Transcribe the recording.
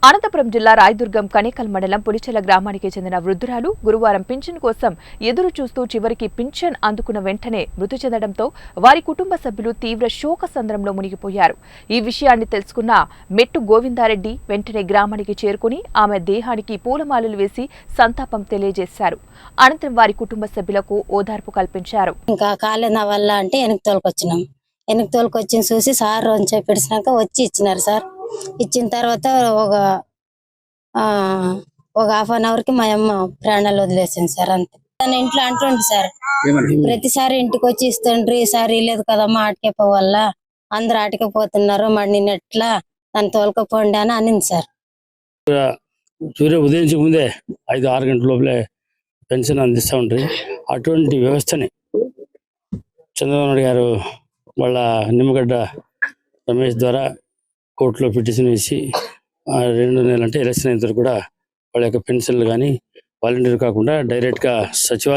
అనంతపురం జిల్లా రాయదుర్గం కనేకల్ మండలం పులిచెల గ్రామానికి చెందిన వృద్ధురాలు గురువారం పింఛన్ కోసం ఎదురు చూస్తూ చివరికి పింఛన్ అందుకున్న వెంటనే మృతి చెందడంతో వారి కుటుంబ సభ్యులు తీవ్ర శోకసంద్రంలో మునిగిపోయారు. ఈ విషయాన్ని తెలుసుకున్న మెట్టు గోవిందారెడ్డి వెంటనే గ్రామానికి చేరుకుని ఆమె దేహానికి పూలమాలలు వేసి సంతాపం తెలియజేశారు. అనంతరం వారి కుటుంబ సభ్యులకు ఓదార్పు కల్పించారు. ఇంకా కాలేన వల్ల అంటే వెనక్కి తోలుకొచ్చి చూసి సార్ అని చెప్పేసినాక వచ్చి ఇచ్చినారు సార్. ఇచ్చిన తర్వాత ఒక హాఫ్ అన్ అవర్ కి మా అమ్మ ప్రాణాలు వదిలేసింది సార్. అంతే తన ఇంట్లో అంటుండే సార్, ప్రతిసారి ఇంటికి వచ్చి ఇస్తుండ్రి, ఈసారి లేదు కదమ్మా ఆటకే పోవాల, అందరు ఆటకే పోతున్నారు, మరి నేను ఎట్లా నన్ను తోలుకపోండి అని అనింది సార్. సూర్య ఉదయించక ముందే 5-6 గంటల లోపలే పెన్షన్ అందిస్తూ ఉంటారు. అటువంటి వ్యవస్థని చంద్రబాబు నాయుడు గారు వాళ్ళ నిమ్మగడ్డ రమేష్ ద్వారా కోర్టులో పిటిషన్ వేసి 2 నెలలు అంటే ఎలక్షన్ అయిన తర్వాత కూడా వాళ్ళ యొక్క పెన్షన్లు కానీ వాలంటీర్ కాకుండా డైరెక్ట్గా సచివాలయం